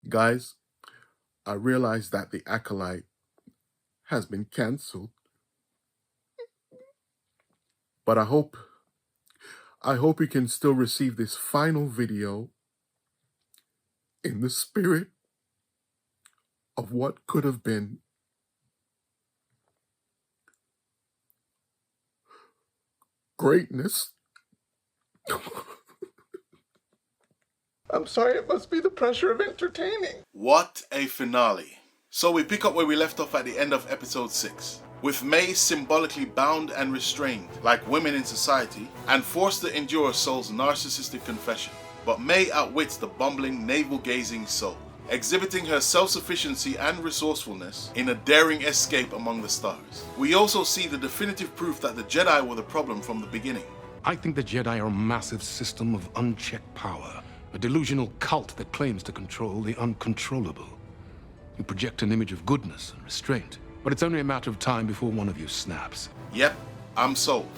Guys, I realize that the Acolyte has been cancelled, but I hope you can still receive this final video in the spirit of what could have been. Greatness. I'm sorry, it must be the pressure of entertaining. What a finale. So we pick up where we left off at the end of episode 6, with May symbolically bound and restrained, like women in society, and forced to endure Soul's narcissistic confession. But May outwits the bumbling, navel-gazing Soul, exhibiting her self-sufficiency and resourcefulness in a daring escape among the stars. We also see the definitive proof that the Jedi were the problem from the beginning. I think the Jedi are a massive system of unchecked power, a delusional cult that claims to control the uncontrollable. You project an image of goodness and restraint, but it's only a matter of time before one of you snaps. Yep, I'm sold.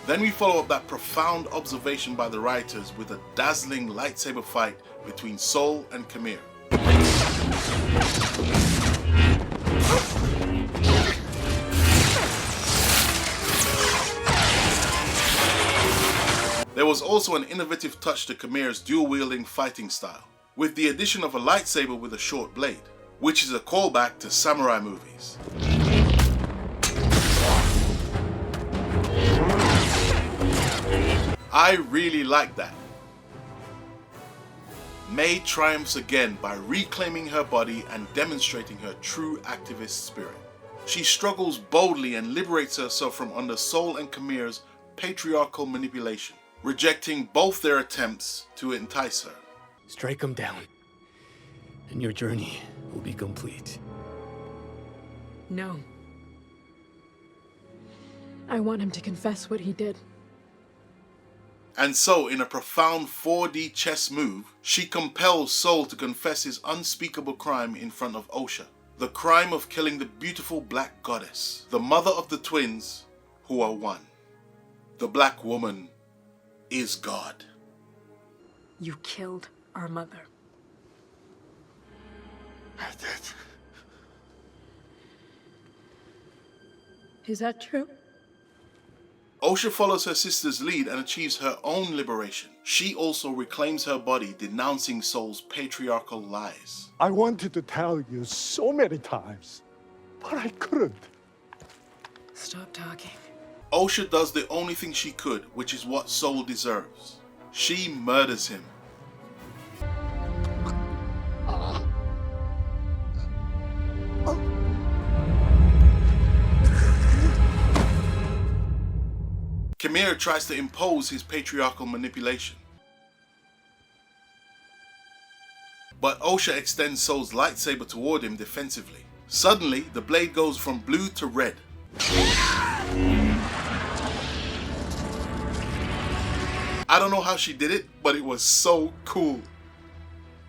Then we follow up that profound observation by the writers with a dazzling lightsaber fight between Soul and Kamir. There was also an innovative touch to Kamir's dual-wielding fighting style, with the addition of a lightsaber with a short blade, which is a callback to samurai movies. I really like that. May triumphs again by reclaiming her body and demonstrating her true activist spirit. She struggles boldly and liberates herself from under Soul and Kamir's patriarchal manipulation, rejecting both their attempts to entice her. Strike him down, and your journey will be complete. No. I want him to confess what he did. And so, in a profound 4D chess move, she compels Soul to confess his unspeakable crime in front of Osha. The crime of killing the beautiful black goddess, the mother of the twins who are one. The black woman is God. You killed our mother. I did. Is that true? Osha follows her sister's lead and achieves her own liberation. She also reclaims her body, denouncing Soul's patriarchal lies. I wanted to tell you so many times, but I couldn't. Stop talking. Osha does the only thing she could, which is what Soul deserves. She murders him. Kamir tries to impose his patriarchal manipulation. But Osha extends Soul's lightsaber toward him defensively. Suddenly, the blade goes from blue to red. I don't know how she did it, but it was so cool.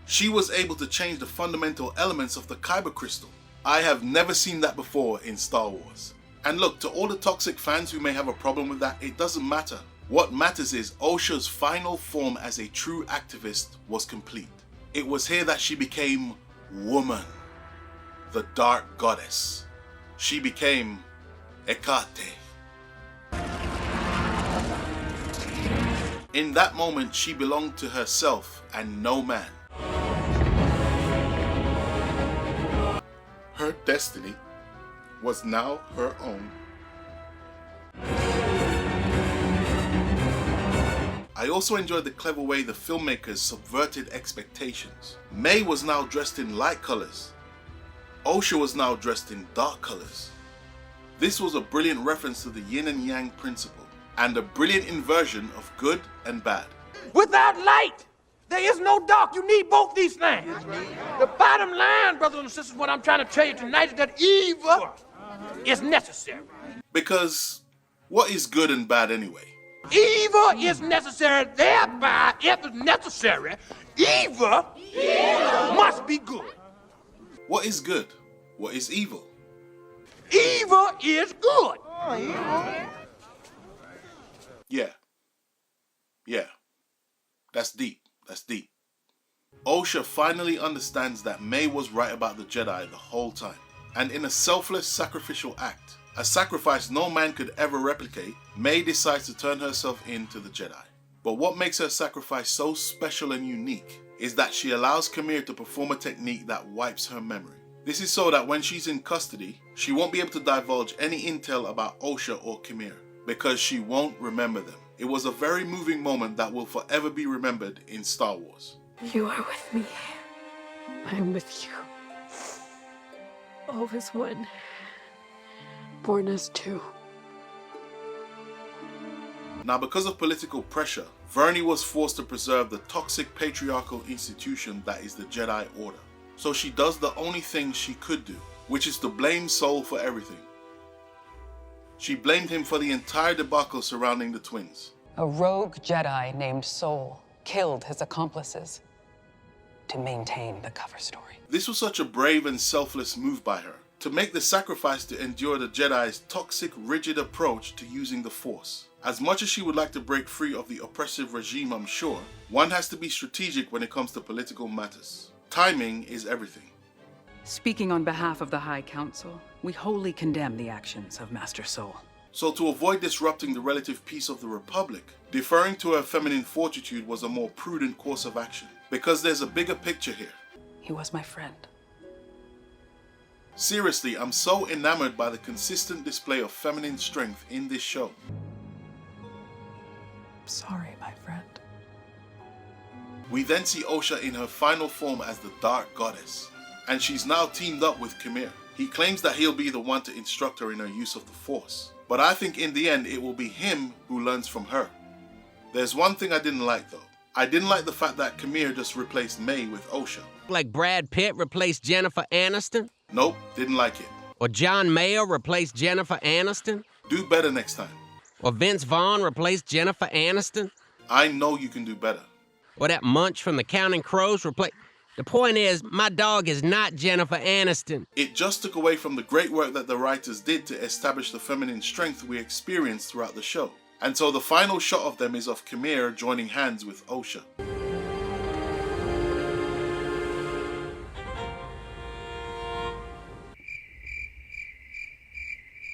She was able to change the fundamental elements of the Kyber crystal. I have never seen that before in Star Wars. And look, to all the toxic fans who may have a problem with that, it doesn't matter. What matters is Osha's final form as a true activist was complete. It was here that she became woman, the dark goddess. She became Hecate. In that moment, she belonged to herself and no man. Her destiny was now her own. I also enjoyed the clever way the filmmakers subverted expectations. May was now dressed in light colors. Osha was now dressed in dark colors. This was a brilliant reference to the yin and yang principle, and a brilliant inversion of good and bad. Without light, there is no dark. You need both these things. The bottom line, brothers and sisters, what I'm trying to tell you tonight is that evil is necessary. Because what is good and bad anyway? Evil is necessary, thereby, if it's necessary, evil must be good. What is good? What is evil? Evil is good. Yeah. That's deep. That's deep. Osha finally understands that May was right about the Jedi the whole time. And in a selfless sacrificial act, a sacrifice no man could ever replicate, May decides to turn herself in to the Jedi. But what makes her sacrifice so special and unique is that she allows Kamir to perform a technique that wipes her memory. This is so that when she's in custody, she won't be able to divulge any intel about Osha or Kamir, because she won't remember them. It was a very moving moment that will forever be remembered in Star Wars. You are with me. I'm with you. Always one. Born as two. Now, because of political pressure, Verney was forced to preserve the toxic patriarchal institution that is the Jedi Order. So she does the only thing she could do, which is to blame Sol for everything. She blamed him for the entire debacle surrounding the twins. A rogue Jedi named Sol killed his accomplices to maintain the cover story. This was such a brave and selfless move by her, to make the sacrifice to endure the Jedi's toxic, rigid approach to using the Force. As much as she would like to break free of the oppressive regime, I'm sure, one has to be strategic when it comes to political matters. Timing is everything. Speaking on behalf of the High Council, we wholly condemn the actions of Master Sol. So to avoid disrupting the relative peace of the Republic, deferring to her feminine fortitude was a more prudent course of action, because there's a bigger picture here. He was my friend. Seriously, I'm so enamored by the consistent display of feminine strength in this show. Sorry, my friend. We then see Osha in her final form as the Dark Goddess, and she's now teamed up with Kamir. He claims that he'll be the one to instruct her in her use of the Force, but I think in the end it will be him who learns from her. There's one thing I didn't like though. I didn't like the fact that Kamir just replaced May with Osha. Like Brad Pitt replaced Jennifer Aniston? Nope, didn't like it. Or John Mayer replaced Jennifer Aniston? Do better next time. Or Vince Vaughn replaced Jennifer Aniston? I know you can do better. Or that Munch from the Counting Crows replaced... The point is, my dog is not Jennifer Aniston. It just took away from the great work that the writers did to establish the feminine strength we experienced throughout the show. And so the final shot of them is of Kamir joining hands with Osha.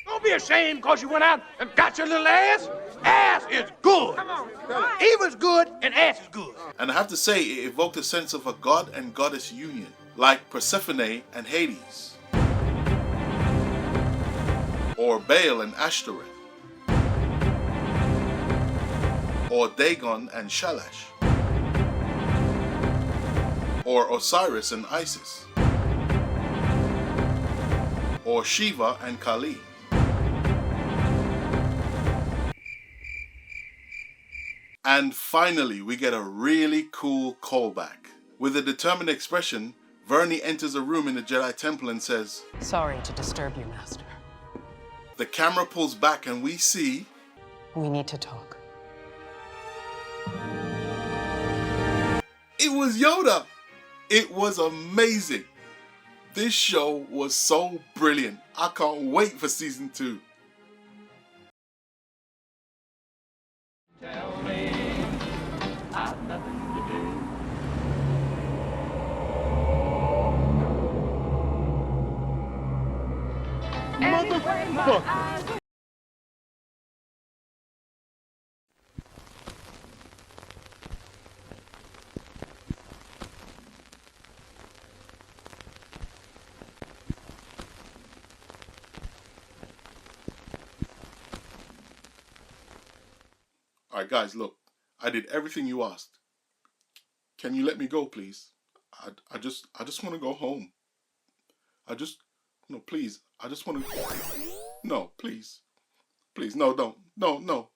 Don't be ashamed because you went out and got your little ass. Ass is good. Eva's good and ass is good. And I have to say, it evoked a sense of a god and goddess union, like Persephone and Hades, or Baal and Ashtoreth, or Dagon and Shalash, or Osiris and Isis, or Shiva and Kali. And finally, we get a really cool callback. With a determined expression, Verney enters a room in the Jedi Temple and says, Sorry to disturb you, Master. The camera pulls back and we see... We need to talk. It was Yoda! It was amazing! This show was so brilliant. I can't wait for season 2. Tell me I've nothing to do. Motherfucker! Alright guys, look. I did everything you asked. Can you let me go, please? I just want to go home. No, please. I just want to... No, please. Please, no, don't. No.